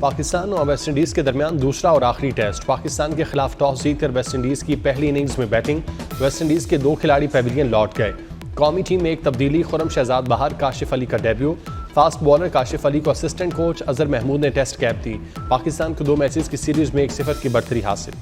पाकिस्तान और West Indies के दरमियान दूसरा और आखिरी टेस्ट। पाकिस्तान के खिलाफ टॉस जीतकर वेस्ट इंडीज़ की पहली इनिंग्स में बैटिंग। वेस्ट इंडीज़ के 2 खिलाड़ी पेविलियन लौट गए। कौमी टीम में एक तब्दीली, खुरम शहजाद बाहर, काशिफ अली का debut. Fast bowler Kashif Ali को असिस्टेंट कोच अजहर महमूद ने टेस्ट कैप दी। पाकिस्तान को 2 मैचेस की सीरीज में 1-0 की बढ़तरी हासिल।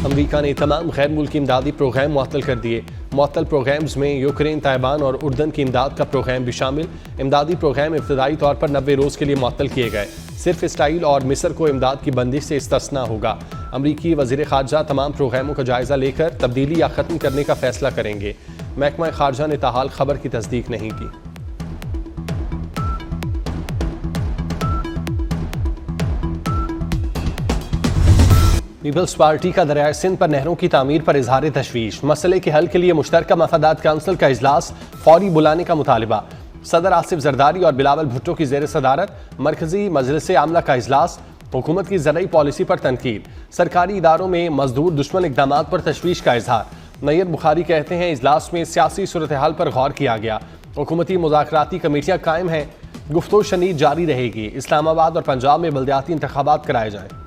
अमरीका ने तमाम गैर मुल्की इमदादी प्रोग्राम मुअत्तल कर दिए। मुअत्तल प्रोग्राम्स में यूक्रेन, ताइवान और उर्दन की इमदाद का प्रोग्राम भी शामिल। इमदादी प्रोग्राम इब्तदाई तौर पर 90 रोज़ के लिए मुअत्तल किए गए। सिर्फ इसराइल और मिस्र को इमदाद की बंदिश से इस्तिस्ना होगा। अमरीकी वज़ीर ख़ारजा तमाम प्रोग्रामों का जायज़ा लेकर तब्दीली या ख़त्म करने का फैसला करेंगे। महकमा ख़ारजा ने ताहाल खबर की तस्दीक नहीं की। पीपल्स पार्टी का दरियाए सिंध पर नहरों की तामीर पर इजहार तशवीश। मसले के हल के लिए मुश्तरका मफादात काउंसिल का इजलास फौरी बुलाने का मुतालिबा। सदर आसिफ जरदारी और बिलावल भुट्टो की ज़ेर सदारत मरकजी मजलिस आमला का इजलास। हुकूमत की ज़रई पॉलिसी पर तनकीद। सरकारी इदारों में मजदूर दुश्मन इकदामात पर तशवीश का इजहार। नैयर बुखारी कहते हैं इजलास में सियासी सूरत हाल पर गौर किया गया। हुकूमती मुज़ाकराती कमेटियाँ कायम हैं। गुफ्तगू शनीद जारी रहेगी। इस्लामाबाद और पंजाब में बल्दियाती इंतखाबात कराए जाएँ।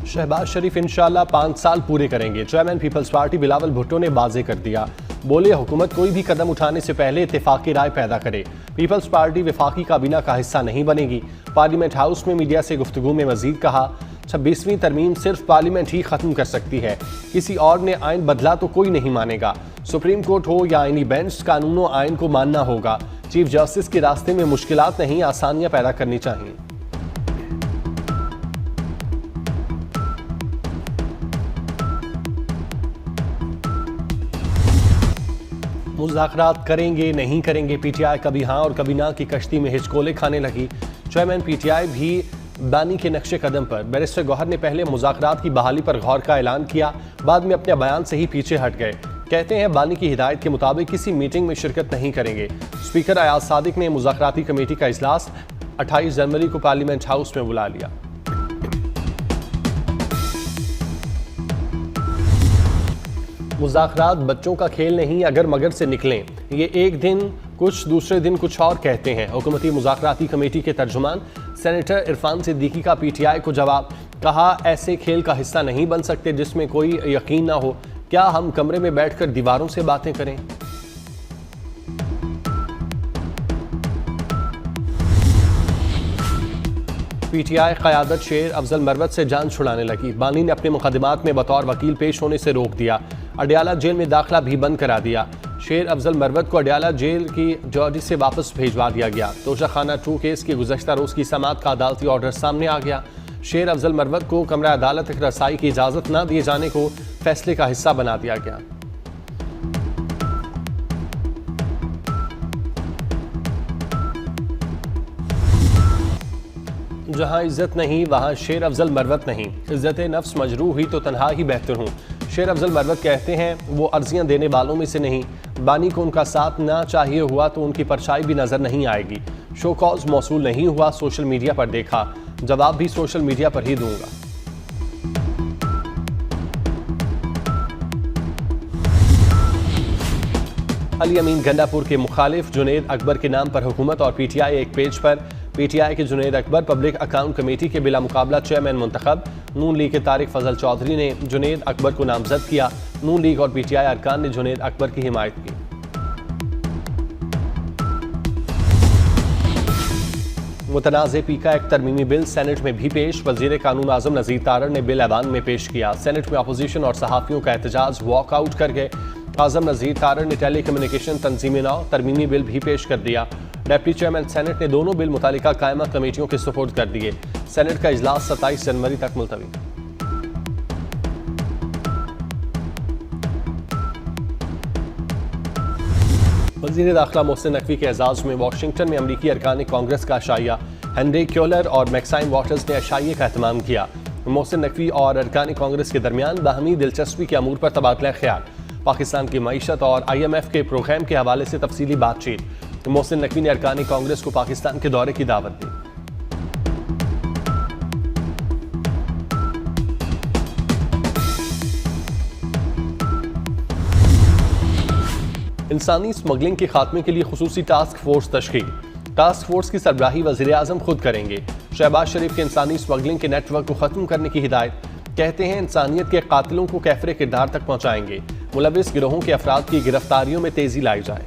शहबाज शरीफ इंशाअल्लाह 5 साल पूरे करेंगे। Chairman Peoples Party Bilawal Bhutto ने वाज़ेह कर दिया। बोले हुकूमत कोई भी कदम उठाने से पहले इत्तेफाकी राय पैदा करे। पीपल्स पार्टी वफाकी काबीना का हिस्सा नहीं बनेगी। पार्लियामेंट हाउस में मीडिया से गुफ्तगू में मजीद कहा 26वीं तरमीम सिर्फ पार्लियामेंट ही खत्म कर सकती है। किसी और ने आइन बदला तो कोई नहीं मानेगा। सुप्रीम कोर्ट हो या आइनी बेंच, कानून और आइन को मानना होगा। चीफ जस्टिस के रास्ते में मुश्किलात नहीं, आसानियां पैदा करनी चाहिए। मुज़ाकरात करेंगे नहीं करेंगे, पीटीआई कभी हाँ और कभी ना की कश्ती में हिचकोले खाने लगी। चेयरमैन पीटीआई भी बानी के नक्शे कदम पर। बैरिस्टर गौहर ने पहले मुज़ाकरात की बहाली पर गौर का ऐलान किया, बाद में अपने बयान से ही पीछे हट गए। कहते हैं बानी की हिदायत के मुताबिक किसी मीटिंग में शिरकत नहीं करेंगे। स्पीकर अयाज सादिक ने मुज़ाकराती कमेटी का इजलास 28 जनवरी को पार्लियामेंट हाउस में बुला लिया। मुज़ाकरात बच्चों का खेल नहीं, अगर मगर से निकलें। ये एक दिन कुछ, दूसरे दिन कुछ और कहते हैं। हुकूमती मुज़ाकराती कमेटी के तर्जुमान सेनेटर इरफान सिद्दीकी का पीटीआई को जवाब। कहा ऐसे खेल का हिस्सा नहीं बन सकते जिसमें कोई यकीन ना हो। क्या हम कमरे में बैठकर दीवारों से बातें करें? पीटीआई क़यादत शेर अफजल मरवत से जान छुड़ाने लगी। बानी ने अपने मुकदमात में बतौर वकील पेश होने से रोक दिया। अडयाला जेल में दाखिला भी बंद करा दिया। शेर अफजल मरवत को अडयाला जेल की जॉर्जी से वापस भेजवा दिया गया। तोशाखाना 2 केस की गुज़श्ता रोज़ की समाअत का अदालती ऑर्डर सामने आ गया। शेर अफजल मरवत को कमरा अदालत तक रसाई की इजाज़त न दिए जाने को फैसले का हिस्सा बना दिया गया। जहां इज्जत नहीं वहां शेर अफजल मरवत नहीं। इज्जत नफ्स मजरूह हुई तो तन्हा ही बेहतर हूँ। शेर अफजल मरवत कहते हैं वो अर्जियां देने वालों में से नहीं। बानी को उनका साथ ना चाहिए हुआ तो उनकी परछाई भी नजर नहीं आएगी। शो कॉज मौसूल नहीं हुआ, सोशल मीडिया पर देखा, जवाब भी सोशल मीडिया पर ही दूंगा। अली अमीन गंडापुर के मुखालिफ जुनेद अकबर के नाम पर हुकूमत और पीटीआई एक पेज पर। पीटीआई के Junaid Akbar public account committee के बिला मुकाबला चेयरमैन मुंतखब। नून लीग के तारिक फजल चौधरी ने जुनेद अकबर को नामजद किया। नून लीग और पीटीआई अरकान ने जुनेद अकबर की हिमायत की। मुतनाज़े पी का एक तरमीमी बिल सेनेट में भी पेश। वजीर कानून आजम नज़ीर तारड़ ने बिल ऐवान में पेश किया। सेनेट में अपोजिशन और सहाफ़ियों का एहतजाज वॉकआउट कर गए। आजम नज़ीर तारड़ ने टेली कम्युनिकेशन तंजीम नौ तरमीमी बिल भी पेश कर दिया। डिप्टी चेयरमैन सेनेट ने दोनों बिल मुतालिका कायमा कमेटियों के सुपुर्द कर दिए। सेनेट का इजलास 27 जनवरी तक मुलतवी। वज़ीर दाखिला मोहसिन नकवी के एजाज़ में वाशिंगटन में अमरीकी अरकान कांग्रेस का अशाइया। हेनरी क्योलर और मैक्साइम वाटर्स ने अशाइये का एहतमाम किया। मोहसिन नकवी और अरकान कांग्रेस के दरमियान बाहमी दिलचस्पी के अमूर पर तबादला ख्याल। पाकिस्तान की मईशत और IMF के प्रोग्राम के हवाले से तफसीली बातचीत। मोहसिन नकवी ने अरकान कांग्रेस को पाकिस्तान के दौरे की दावत दी। इंसानी स्मगलिंग के खात्मे के लिए खुसूसी टास्क फोर्स तश्कील। टास्क फोर्स की सरबराही वज़ीर आज़म खुद करेंगे। शहबाज शरीफ के इंसानी स्मगलिंग के नेटवर्क को खत्म करने की हिदायत। कहते हैं इंसानियत के कातिलों को कैफरे किरदार तक पहुंचाएंगे। मुलविस गिरोहों के अफराद की गिरफ्तारियों में तेजी लाई जाए।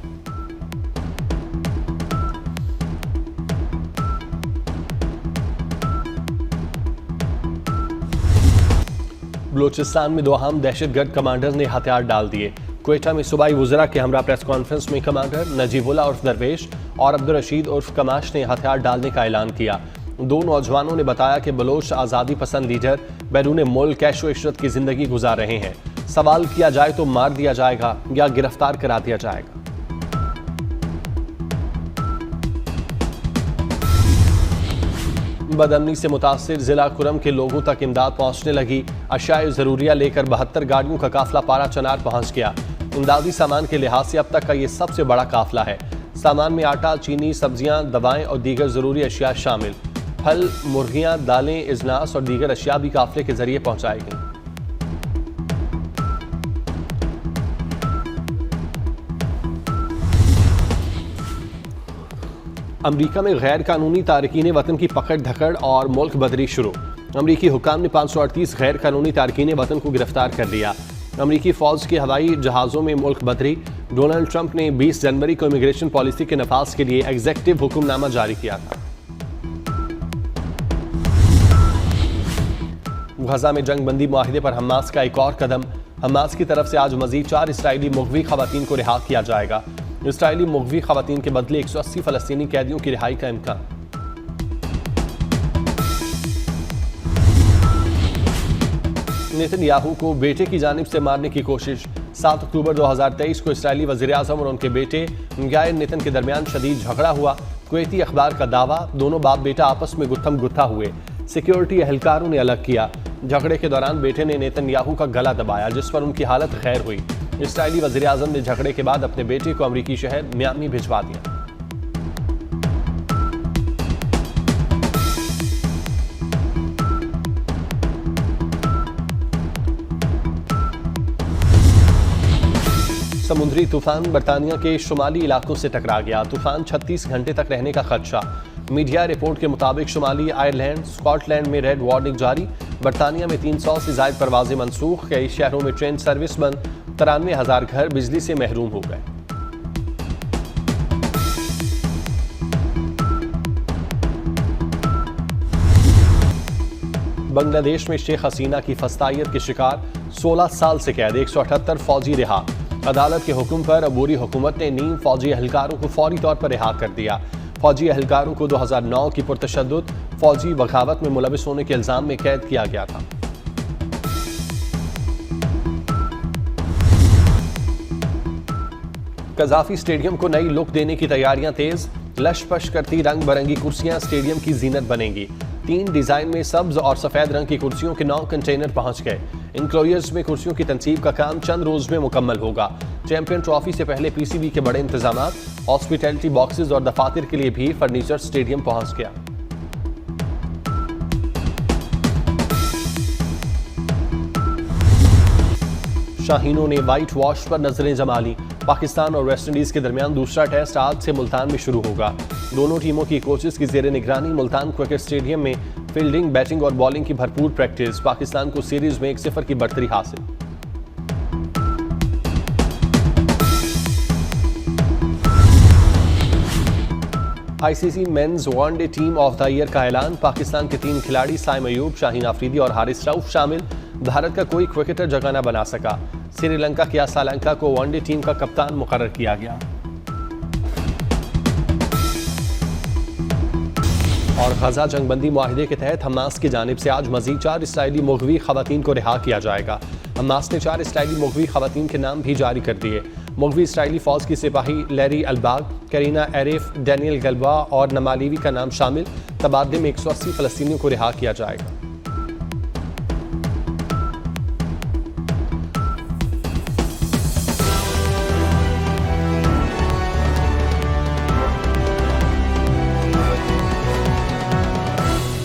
बलूचिस्तान में दो अहम दहशतगर्द कमांडर ने हथियार डाल दिए। क्वेटा में सूबाई वज़रा के हमरा प्रेस कॉन्फ्रेंस में कमांडर नजीबुल्लाह उर्फ दरवेश और अब्दुल रशीद उर्फ कमाश ने हथियार डालने का ऐलान किया। दो नौजवानों ने बताया कि बलोच आज़ादी पसंद लीडर बैरून मुल्क कैश व इशरत की जिंदगी गुजार रहे हैं। सवाल किया जाए तो मार दिया जाएगा या गिरफ्तार करा दिया जाएगा। बदअमनी से मुतासिर जिला कुरम के लोगों तक इमदाद पहुंचने लगी। अशियाए ज़रूरिया लेकर 72 गाड़ियों का काफिला पारा चनार पहुंच गया। इमदादी सामान के लिहाज से अब तक का ये सबसे बड़ा काफिला है। सामान में आटा, चीनी, सब्जियां, दवाएं और दीगर ज़रूरी अशिया शामिल। फल, मुर्गियां, दालें, इजनास और दीगर अशिया भी काफिले के जरिए पहुंचाई गई। अमरीका में गैर कानूनी तारकीन वतन की पकड़ धकड़ और मुल्क बदरी शुरू। अमरीकी हुकाम ने 538 गैर कानूनी तारकीन वतन को गिरफ्तार कर लिया। अमरीकी फौज के हवाई जहाज़ों में मुल्क बदरी। डोनाल्ड ट्रंप ने 20 जनवरी को इमिग्रेशन पॉलिसी के नफाज के लिए एग्जेक्टिव हुक्मनामा जारी किया था। गजा में जंगबंदी मुआहिदे पर हमास का एक और कदम। हमास की तरफ से आज मजीद 4 इसराइली मुग़वी खवातीन को रिहा किया जाएगा। इसराइली मुग़वी खवातीन के बदले 180 फ़लस्तीनी कैदियों की रिहाई का इम्कान। नेतन्याहू को बेटे की जानिब से मारने की कोशिश। 7 अक्टूबर 2023 को इसराइली वज़ीर आज़म और उनके बेटे यायर नेतन के दरमियान शदीद झगड़ा हुआ। कुवैती अखबार का दावा, दोनों बाप बेटा आपस में गुत्थम गुत्था हुए। सिक्योरिटी एहलकारों ने अलग किया। झगड़े के दौरान बेटे ने नेतन्याहू का गला दबाया, जिस पर उनकी हालत खैर हुई। इसराइली वज़ीर आज़म ने झगड़े के बाद अपने बेटे को अमरीकी शहर मियामी भिजवा दिया। समुद्री तूफान बरतानिया के शुमाली इलाकों से टकरा गया। तूफान 36 घंटे तक रहने का खदशा। मीडिया रिपोर्ट के मुताबिक शुमाली आयरलैंड, स्कॉटलैंड में रेड वार्निंग जारी। बरतानिया में 300 से ज़ायद परवाजें मनसूख। कई शहरों में ट्रेन सर्विस बंद। 93,000 घर बिजली से महरूम हो गए। बांग्लादेश में शेख हसीना की फस्तायत के शिकार 16 साल से कैद, 178 फौजी रिहा। अदालत के हुक्म पर अबूरी हुकूमत ने नीम फौजी एहलकारों को फौरी तौर पर रिहा कर दिया। फौजी एहलकारों को 2009 की पुरतशद्दुद फौजी बगावत में मुलविस होने के इल्जाम में कैद किया गया था। कज़ाफी स्टेडियम को नई लुक देने की तैयारियां तेज। लशपश करती रंग बिरंगी कुर्सियां स्टेडियम की जीनत बनेंगी। 3 डिजाइन में सब्ज और सफेद रंग की कुर्सियों के 9 कंटेनर पहुंच गए। इंक्लोजर्स में कुर्सियों की तनसीब का काम चंद रोज में मुकम्मल होगा। चैंपियन ट्रॉफी से पहले पीसीबी के बड़े इंतजाम। हॉस्पिटैलिटी बॉक्सेस और दफातर के लिए भी फर्नीचर स्टेडियम पहुंच गया। शाहीनों ने व्हाइट वॉश पर नजरें जमा ली। पाकिस्तान और वेस्ट इंडीज के दरमियान दूसरा टेस्ट आज से मुल्तान में शुरू होगा। दोनों टीमों की कोचेस की जेर निगरानी मुल्तान क्रिकेट स्टेडियम में फील्डिंग, बैटिंग और बॉलिंग की भरपूर प्रैक्टिस। पाकिस्तान को सीरीज में 1-0 की बढ़तरी हासिल। ICC men's one day team of the year का ऐलान। पाकिस्तान के 3 खिलाड़ी साइम अयूब, शाहीन आफरीदी और हारिस रऊफ शामिल। भारत का कोई क्रिकेटर जगह न बना सका। श्रीलंका के असालंका को वनडे टीम का कप्तान मुकर्रर किया गया। और गजा जंगबंदी मुआहिदे के तहत हमास की जानिब से आज मजीद 4 इसराइली मुग़वी खवातीन को रिहा किया जाएगा। हमास ने 4 इसराइली मुग़वी खवातीन के नाम भी जारी कर दिए। मुग़वी इसराइली फ़ौज की सिपाही लैरी अलबाग, करीना एरिफ, डैनियल गलबा और नमालीवी का नाम शामिल। तबादले में 180 फ़लस्तीनियों को रिहा किया जाएगा।